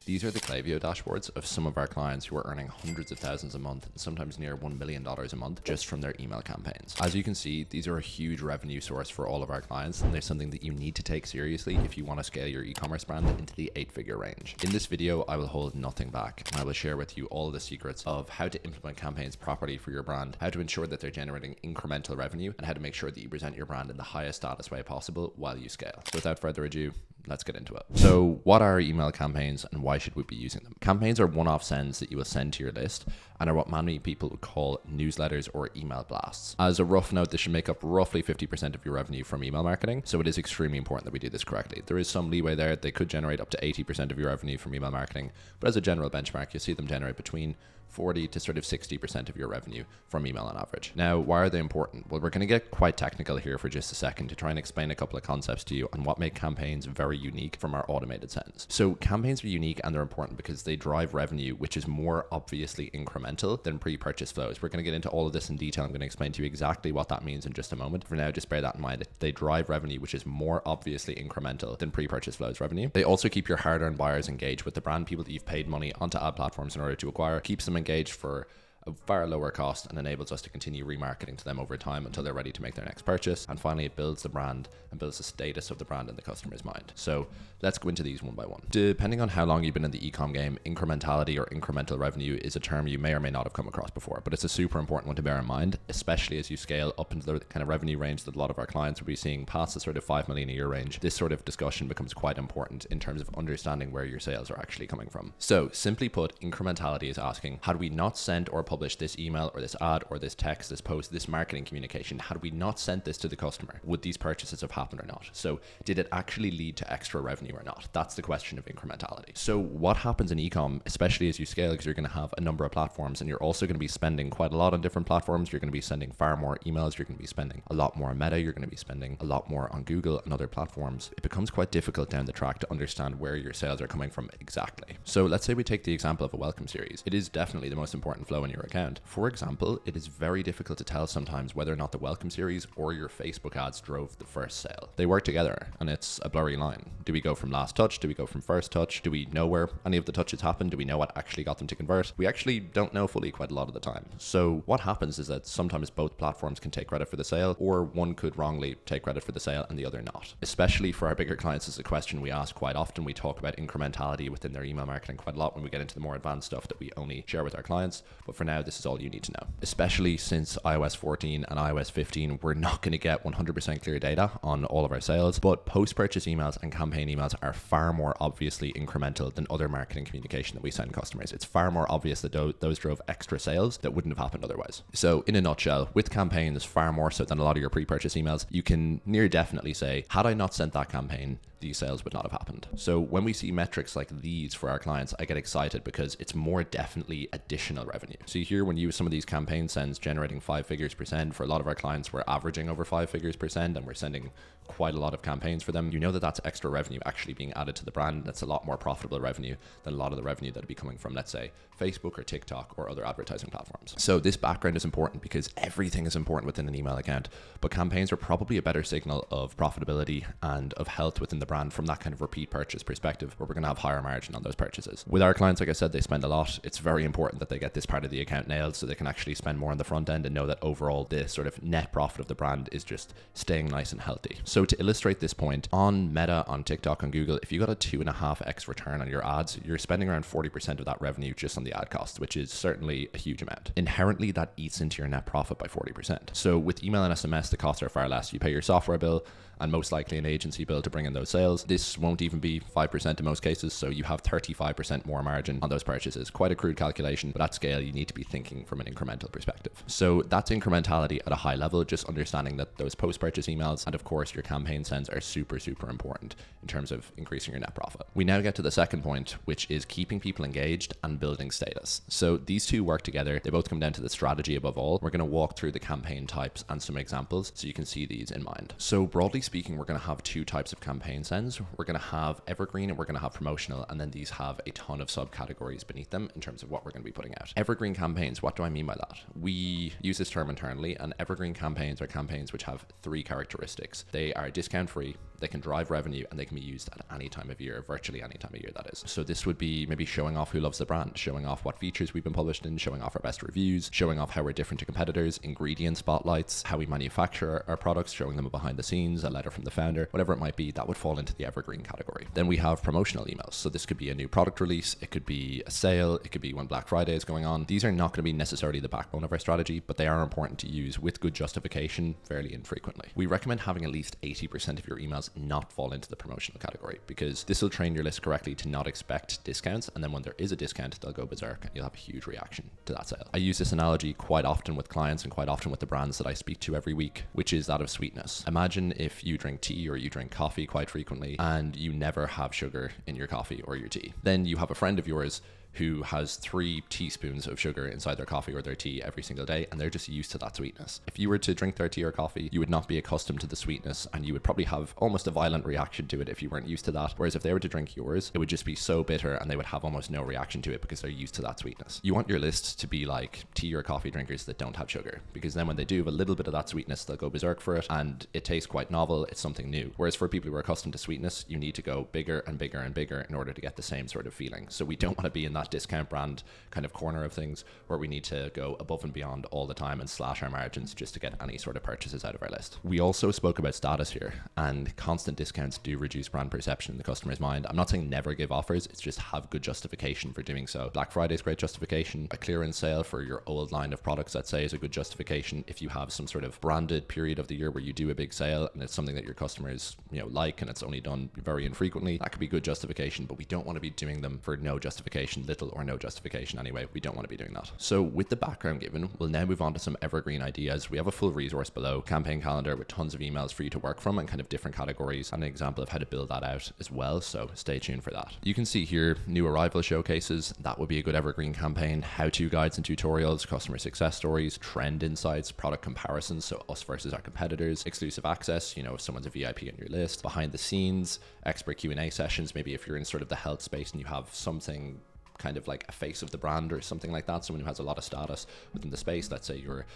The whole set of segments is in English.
These are the Klaviyo dashboards of some of our clients who are earning hundreds of thousands a month and sometimes near $1 million a month just from their email campaigns. As you can see, these are a huge revenue source for all of our clients, and they're something that you need to take seriously if you want to scale your e-commerce brand into the 8-figure range. In this video, I will hold nothing back, and I will share with you all the secrets of how to implement campaigns properly for your brand, how to ensure that they're generating incremental revenue, and how to make sure that you present your brand in the highest status way possible while you scale. So without further ado, let's get into it. So what are email campaigns and why should we be using them? Campaigns are one-off sends that you will send to your list and are what many people would call newsletters or email blasts. As a rough note, this should make up roughly 50% of your revenue from email marketing. So it is extremely important that we do this correctly. There is some leeway there. They could generate up to 80% of your revenue from email marketing, but as a general benchmark, you'll see them generate between 40 to sort of 60% of your revenue from email on average. Now, why are they important? Well, we're going to get quite technical here for just a second to try and explain a couple of concepts to you on what make campaigns very unique from our automated sends. So campaigns are unique and they're important because they drive revenue, which is more obviously incremental than pre-purchase flows. We're going to get into all of this in detail. I'm going to explain to you exactly what that means in just a moment. For now, just bear that in mind. They drive revenue, which is more obviously incremental than pre-purchase flows revenue. They also keep your hard-earned buyers engaged with the brand. People that you've paid money onto ad platforms in order to acquire, keeps them engaged for a far lower cost and enables us to continue remarketing to them over time until they're ready to make their next purchase. And finally, it builds the brand and builds the status of the brand in the customer's mind. So let's go into these one by one. Depending on how long you've been in the e-com game, incrementality or incremental revenue is a term you may or may not have come across before, but it's a super important one to bear in mind, especially as you scale up into the kind of revenue range that a lot of our clients will be seeing past the sort of 5 million a year range. This sort of discussion becomes quite important in terms of understanding where your sales are actually coming from. So simply put, incrementality is asking, had we not sent or published this email or this ad or this text, this post, this marketing communication, had we not sent this to the customer, would these purchases have happened or not? So did it actually lead to extra revenue or not? That's the question of incrementality. So what happens in e-com, especially as you scale, because you're going to have a number of platforms and you're also going to be spending quite a lot on different platforms. You're going to be sending far more emails. You're going to be spending a lot more on Meta. You're going to be spending a lot more on Google and other platforms. It becomes quite difficult down the track to understand where your sales are coming from exactly. So let's say we take the example of a welcome series. It is definitely the most important flow in your account. For example, it is very difficult to tell sometimes whether or not the welcome series or your Facebook ads drove the first sale. They work together and it's a blurry line. Do we go from last touch? Do we go from first touch? Do we know where any of the touches happened? Do we know what actually got them to convert? We actually don't know fully quite a lot of the time. So what happens is that sometimes both platforms can take credit for the sale, or one could wrongly take credit for the sale and the other not. Especially for our bigger clients, this is a question we ask quite often. We talk about incrementality within their email marketing quite a lot when we get into the more advanced stuff that we only share with our clients. But for now, this is all you need to know. Especially since iOS 14 and iOS 15, we're not going to get 100% clear data on all of our sales, but post-purchase emails and campaign emails are far more obviously incremental than other marketing communication that we send customers. It's far more obvious that those drove extra sales that wouldn't have happened otherwise. So in a nutshell, with campaigns, far more so than a lot of your pre-purchase emails, you can near definitely say, had I not sent that campaign, these sales would not have happened. So when we see metrics like these for our clients, I get excited because it's more definitely additional revenue. So here, when you use some of these campaign sends generating 5 figures %, for a lot of our clients, we're averaging over 5 figures % and we're sending quite a lot of campaigns for them. You know that that's extra revenue actually being added to the brand. That's a lot more profitable revenue than a lot of the revenue that would be coming from, let's say, Facebook or TikTok or other advertising platforms. So this background is important because everything is important within an email account, but campaigns are probably a better signal of profitability and of health within the brand from that kind of repeat purchase perspective, where we're going to have higher margin on those purchases. With our clients, like I said, they spend a lot. It's very important that they get this part of the account nailed so they can actually spend more on the front end and know that overall the sort of net profit of the brand is just staying nice and healthy. So to illustrate this point, on Meta, on TikTok, on Google, if you got a 2.5x return on your ads, you're spending around 40% of that revenue just on the ad cost, which is certainly a huge amount. Inherently, that eats into your net profit by 40%. So with email and SMS, the costs are far less. You pay your software bill and most likely an agency bill to bring in those sales. This won't even be 5% in most cases, so you have 35% more margin on those purchases. Quite a crude calculation, but at scale, you need to be thinking from an incremental perspective. So that's incrementality at a high level, just understanding that those post-purchase emails and of course your campaign sends are super, super important in terms of increasing your net profit. We now get to the second point, which is keeping people engaged and building status. So these two work together. They both come down to the strategy above all. We're going to walk through the campaign types and some examples so you can see these in mind. So broadly speaking, we're going to have two types of campaign sends. We're going to have Evergreen and we're going to have promotional, and then these have a ton of subcategories beneath them in terms of what we're going to be putting out. Evergreen campaigns, what do I mean by that? We use this term internally, and Evergreen campaigns are campaigns which have 3 characteristics. They are discount free, They can drive revenue, and they can be used at any time of year, virtually any time of year, that is. So this would be maybe showing off who loves the brand, showing off what features we've been published in, showing off our best reviews, showing off how we're different to competitors, ingredient spotlights, how we manufacture our products, showing them behind the scenes, a letter from the founder, whatever it might be. That would fall into the evergreen category. Then we have promotional emails. So this could be a new product release, it could be a sale, it could be when Black Friday is going on. These are not going to be necessarily the backbone of our strategy, but they are important to use with good justification fairly infrequently. We recommend having at least 80% of your emails not fall into the promotional category, because this will train your list correctly to not expect discounts, and then when there is a discount, they'll go berserk and you'll have a huge reaction to that sale. I use this analogy quite often with clients and quite often with the brands that I speak to every week, which is that of sweetness. Imagine if you drink tea or you drink coffee quite frequently and you never have sugar in your coffee or your tea. Then you have a friend of yours who has 3 teaspoons of sugar inside their coffee or their tea every single day, and they're just used to that sweetness. If you were to drink their tea or coffee, you would not be accustomed to the sweetness, and you would probably have almost a violent reaction to it if you weren't used to that. Whereas if they were to drink yours, it would just be so bitter and they would have almost no reaction to it because they're used to that sweetness. You want your list to be like tea or coffee drinkers that don't have sugar, because then when they do have a little bit of that sweetness, they'll go berserk for it, and it tastes quite novel, it's something new. Whereas for people who are accustomed to sweetness, you need to go bigger and bigger and bigger in order to get the same sort of feeling. So we don't want to be in that discount brand kind of corner of things where we need to go above and beyond all the time and slash our margins just to get any sort of purchases out of our list. We also spoke about status here, and constant discounts do reduce brand perception in the customer's mind. I'm not saying never give offers, it's just have good justification for doing so. Black Friday is great justification. A clearance sale for your old line of products, let's say, is a good justification. If you have some sort of branded period of the year where you do a big sale and it's something that your customers, like, and it's only done very infrequently, that could be good justification, but we don't want to be doing them for no justification, little or no justification anyway. We don't want to be doing that. So with the background given, we'll now move on to some evergreen ideas. We have a full resource below, campaign calendar with tons of emails for you to work from and kind of different categories, and an example of how to build that out as well. So stay tuned for that. You can see here new arrival showcases. That would be a good evergreen campaign. How-to guides and tutorials, customer success stories, trend insights, product comparisons, so us versus our competitors, exclusive access, if someone's a VIP on your list, behind the scenes, expert Q&A sessions. Maybe if you're in sort of the health space and you have something kind of like a face of the brand or something like that, someone who has a lot of status within the space. Let's say you're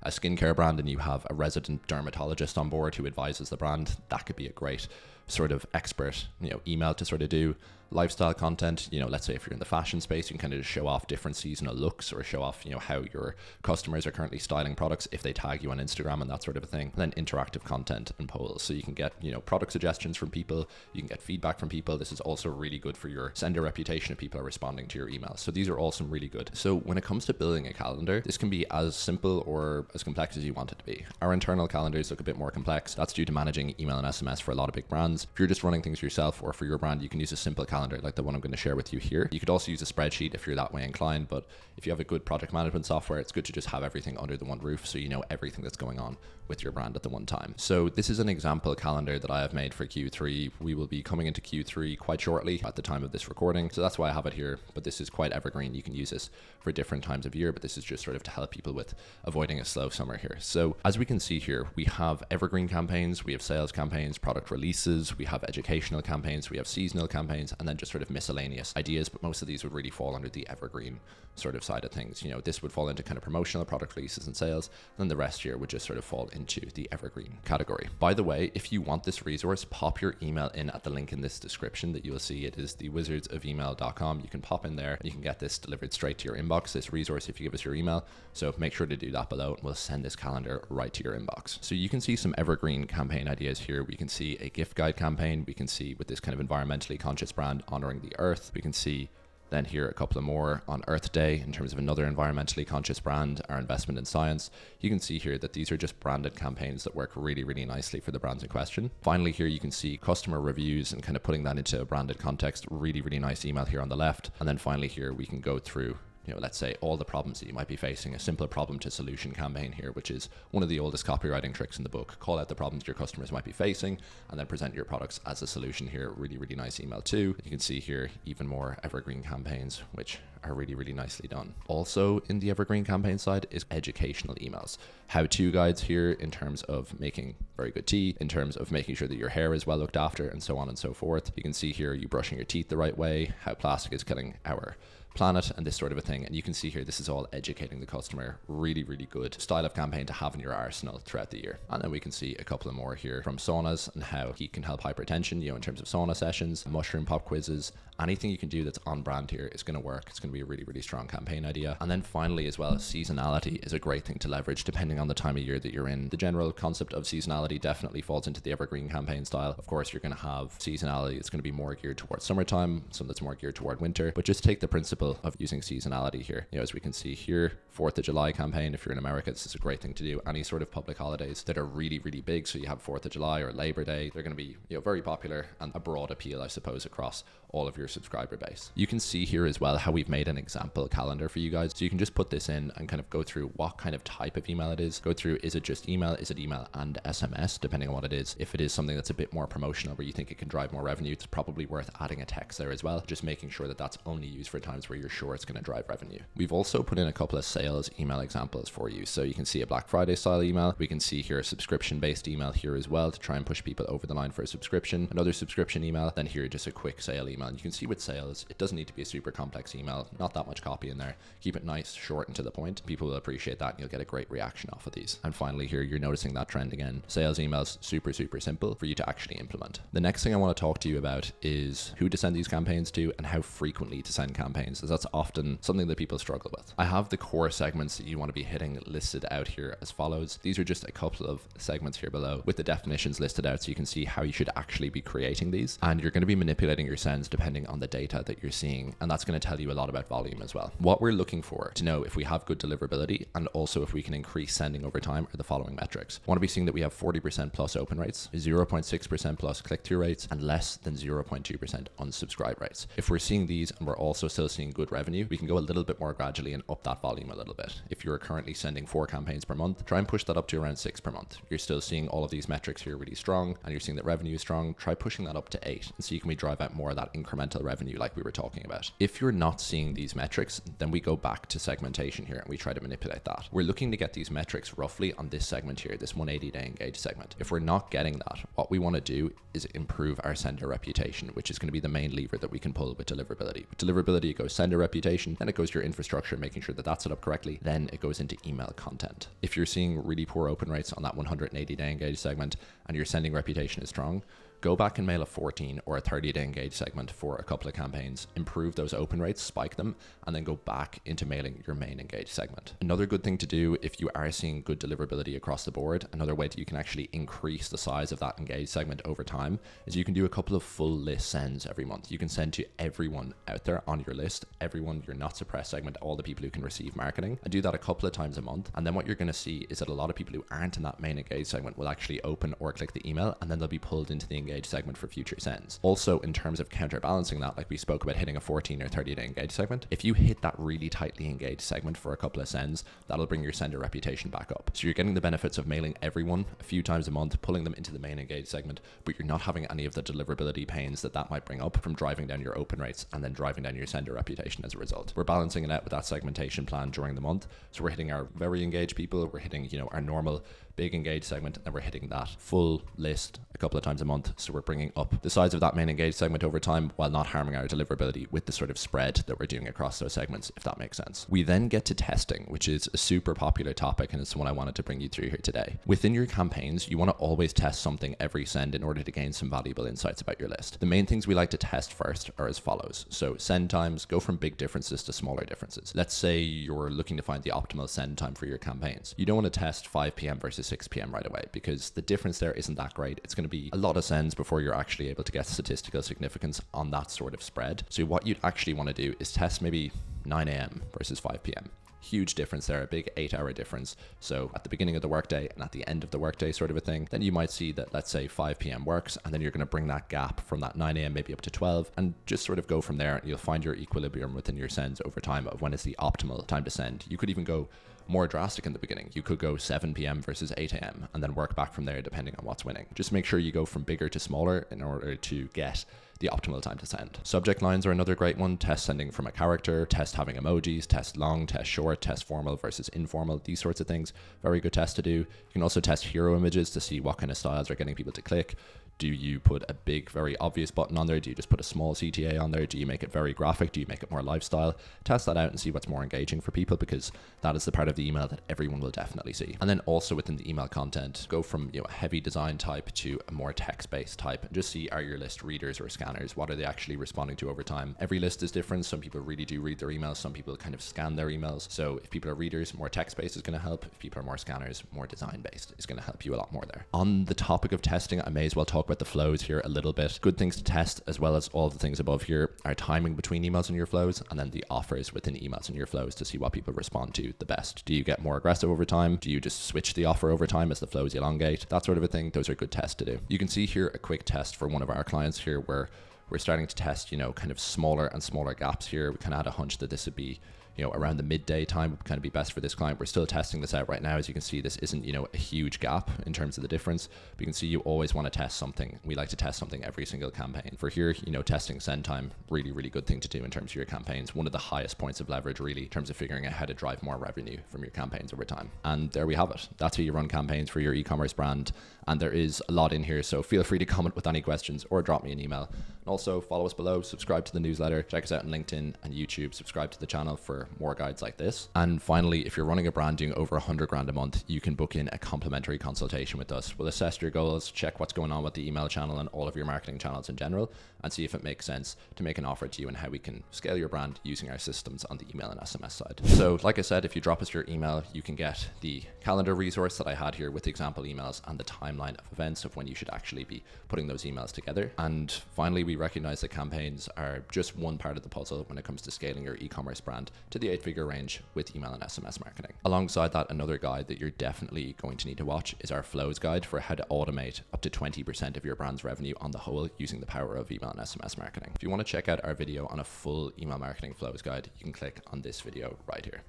a skincare brand and you have a resident dermatologist on board who advises the brand. That could be a great sort of expert, email to sort of do. Lifestyle content, let's say if you're in the fashion space, you can kind of just show off different seasonal looks or show off, how your customers are currently styling products if they tag you on Instagram and that sort of a thing. And then interactive content and polls. So you can get, product suggestions from people, you can get feedback from people. This is also really good for your sender reputation if people are responding to your emails. So these are all some really good. So when it comes to building a calendar, this can be as simple or as complex as you want it to be. Our internal calendars look a bit more complex. That's due to managing email and SMS for a lot of big brands. If you're just running things yourself or for your brand, you can use a simple calendar like the one I'm going to share with you here. You could also use a spreadsheet if you're that way inclined, but if you have a good project management software, it's good to just have everything under the one roof so you know everything that's going on with your brand at the one time. So this is an example calendar that I have made for Q3. We will be coming into Q3 quite shortly at the time of this recording, so that's why I have it here, but this is quite evergreen. You can use this for different times of year, but this is just sort of to help people with avoiding a slow summer here. So as we can see here, we have evergreen campaigns, we have sales campaigns, product releases, we have educational campaigns, we have seasonal campaigns, and then just sort of miscellaneous ideas, but most of these would really fall under the evergreen sort of side of things. This would fall into kind of promotional product releases and sales, then the rest here would just sort of fall into the evergreen category. By the way, if you want this resource, pop your email in at the link in this description that you will see. It is thewizardsofemail.com. You can pop in there and you can get this delivered straight to your inbox, this resource, if you give us your email. So make sure to do that below and we'll send this calendar right to your inbox. So you can see some evergreen campaign ideas here. We can see a gift guide campaign. We can see with this kind of environmentally conscious brand honoring the earth. We can see then here a couple of more on Earth Day in terms of another environmentally conscious brand, our investment in science. You can see here that these are just branded campaigns that work really, really nicely for the brands in question. Finally, here you can see customer reviews and kind of putting that into a branded context. Really, really nice email here on the left. And then finally here we can go through let's say all the problems that you might be facing, a simple problem to solution campaign here, which is one of the oldest copywriting tricks in the book. Call out the problems your customers might be facing and then present your products as a solution here. Really, really nice email too. You can see here even more evergreen campaigns, which are really, really nicely done. Also in the evergreen campaign side is educational emails. How-to guides here in terms of making very good tea, in terms of making sure that your hair is well looked after, and so on and so forth. You can see here you brushing your teeth the right way, how plastic is killing our plan it and this sort of a thing. And you can see here, this is all educating the customer. Really, really good style of campaign to have in your arsenal throughout the year. And then we can see a couple of more here from saunas and how heat can help hypertension, in terms of sauna sessions, mushroom pop quizzes. Anything you can do that's on brand here is going to work. It's going to be a really, really strong campaign idea. And then finally as well, seasonality is a great thing to leverage depending on the time of year that you're in. The general concept of seasonality definitely falls into the evergreen campaign style. Of course, you're going to have seasonality that's going to be more geared towards summertime, some that's more geared toward winter, but just take the principle of using seasonality here. As we can see here, 4th of July campaign, if you're in America, this is a great thing to do. Any sort of public holidays that are really, really big. So you have 4th of July or Labor Day, they're going to be very popular and a broad appeal, I suppose, across all of your subscriber base. You can see here as well how we've made an example calendar for you guys. So you can just put this in and kind of go through what kind of type of email it is. Go through, is it just email? Is it email and SMS, depending on what it is? If it is something that's a bit more promotional where you think it can drive more revenue, it's probably worth adding a text there as well. Just making sure that that's only used for times where you're sure it's going to drive revenue. We've also put in a couple of sales email examples for you. So you can see a Black Friday style email. We can see here a subscription based email here as well to try and push people over the line for a subscription. Another subscription email. Then here just a quick sale email. And you can see with sales, it doesn't need to be a super complex email, not that much copy in there. Keep it nice, short and to the point. People will appreciate that and you'll get a great reaction off of these. And finally here, you're noticing that trend again. Sales emails, super, super simple for you to actually implement. The next thing I want to talk to you about is who to send these campaigns to and how frequently to send campaigns, as that's often something that people struggle with. I have the core segments that you want to be hitting listed out here as follows. These are just a couple of segments here below with the definitions listed out so you can see how you should actually be creating these. And you're going to be manipulating your sends depending on the data that you're seeing, and that's going to tell you a lot about volume as well. What we're looking for to know if we have good deliverability and also if we can increase sending over time are the following metrics. We want to be seeing that we have 40% plus open rates, 0.6% plus click-through rates, and less than 0.2% unsubscribe rates. If we're seeing these and we're also still seeing good revenue, we can go a little bit more gradually and up that volume a little bit. If you're currently sending 4 campaigns per month, try and push that up to around 6 per month. You're still seeing all of these metrics here really strong and you're seeing that revenue is strong. Try pushing that up to 8 and see can we drive out more of that incremental revenue like we were talking about. If you're not seeing these metrics, then we go back to segmentation here and we try to manipulate that. We're looking to get these metrics roughly on this segment here, this 180-day engaged segment. If we're not getting that, what we want to do is improve our sender reputation, which is going to be the main lever that we can pull with deliverability. With deliverability, it goes sender reputation, then it goes to your infrastructure, making sure that that's set up correctly, then it goes into email content. If you're seeing really poor open rates on that 180-day engaged segment and your sending reputation is strong, go back and mail a 14 or a 30-day engaged segment for a couple of campaigns, improve those open rates, spike them, and then go back into mailing your main engaged segment. Another good thing to do if you are seeing good deliverability across the board, another way that you can actually increase the size of that engaged segment over time is you can do a couple of full list sends every month. You can send to everyone out there on your list, everyone, your not suppressed segment, all the people who can receive marketing, and do that a couple of times a month. And then what you're going to see is that a lot of people who aren't in that main engaged segment will actually open or click the email, and then they'll be pulled into the engaged segment for future sends. Also, in terms of counterbalancing that, like we spoke about hitting a 14 or 30-day engaged segment, if you hit that really tightly engaged segment for a couple of sends, that'll bring your sender reputation back up. So you're getting the benefits of mailing everyone a few times a month, pulling them into the main engaged segment, but you're not having any of the deliverability pains that might bring up from driving down your open rates and then driving down your sender reputation as a result. We're balancing it out with that segmentation plan during the month. So we're hitting our very engaged people, we're hitting, our normal big engaged segment, and we're hitting that full list a couple of times a month. So we're bringing up the size of that main engaged segment over time while not harming our deliverability with the sort of spread that we're doing across those segments, if that makes sense. We then get to testing, which is a super popular topic, and it's the one I wanted to bring you through here today. Within your campaigns, you want to always test something every send in order to gain some valuable insights about your list. The main things we like to test first are as follows. So send times, go from big differences to smaller differences. Let's say you're looking to find the optimal send time for your campaigns. You don't want to test 5 p.m. versus 6 p.m. right away because the difference there isn't that great. It's going to be a lot of sends before you're actually able to get statistical significance on that sort of spread. So what you'd actually want to do is test maybe 9 a.m. versus 5 p.m. Huge difference there, a big 8-hour difference. So at the beginning of the workday and at the end of the workday sort of a thing, then you might see that, let's say 5 p.m. works, and then you're going to bring that gap from that 9 a.m. maybe up to 12 and just sort of go from there. And you'll find your equilibrium within your sends over time of when is the optimal time to send. You could even go more drastic in the beginning. You could go 7 p.m. versus 8 a.m. and then work back from there depending on what's winning. Just make sure you go from bigger to smaller in order to get the optimal time to send. Subject lines are another great one. Test sending from a character, test having emojis, test long, test short, test formal versus informal, these sorts of things. Very good test to do. You can also test hero images to see what kind of styles are getting people to click. Do you put a big, very obvious button on there? Do you just put a small CTA on there? Do you make it very graphic? Do you make it more lifestyle? Test that out and see what's more engaging for people, because that is the part of the email that everyone will definitely see. And then also within the email content, go from a heavy design type to a more text-based type, and just see, are your list readers or scanners? What are they actually responding to over time? Every list is different. Some people really do read their emails. Some people kind of scan their emails. So if people are readers, more text-based is going to help. If people are more scanners, more design-based is going to help you a lot more there. On the topic of testing, I may as well talk about the flows here a little bit. Good things to test, as well as all the things above here, are timing between emails in your flows, and then the offers within emails in your flows to see what people respond to the best. Do you get more aggressive over time? Do you just switch the offer over time as the flows elongate? That sort of a thing. Those are good tests to do. You can see here a quick test for one of our clients here where we're starting to test, kind of smaller and smaller gaps here. We kind of had a hunch that this would be around the midday time would kind of be best for this client. We're still testing this out right now. As you can see, this isn't, a huge gap in terms of the difference, but you can see you always want to test something. We like to test something every single campaign. For here, testing send time, really, really good thing to do in terms of your campaigns. One of the highest points of leverage, really, in terms of figuring out how to drive more revenue from your campaigns over time. And there we have it. That's how you run campaigns for your e-commerce brand. And there is a lot in here, so feel free to comment with any questions or drop me an email. And also follow us below, subscribe to the newsletter, check us out on LinkedIn and YouTube, subscribe to the channel for more guides like this. And finally, if you're running a brand doing over 100 grand a month, you can book in a complimentary consultation with us. We'll assess your goals, check what's going on with the email channel and all of your marketing channels in general, and see if it makes sense to make an offer to you and how we can scale your brand using our systems on the email and SMS side. So like I said, if you drop us your email, you can get the calendar resource that I had here with example emails and the timeline of events of when you should actually be putting those emails together. And finally, we recognize that campaigns are just one part of the puzzle when it comes to scaling your e-commerce brand to the 8-figure range with email and SMS marketing. Alongside that, another guide that you're definitely going to need to watch is our flows guide for how to automate up to 20% of your brand's revenue on the whole using the power of email and SMS marketing. If you want to check out our video on a full email marketing flows guide, you can click on this video right here.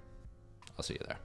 I'll see you there.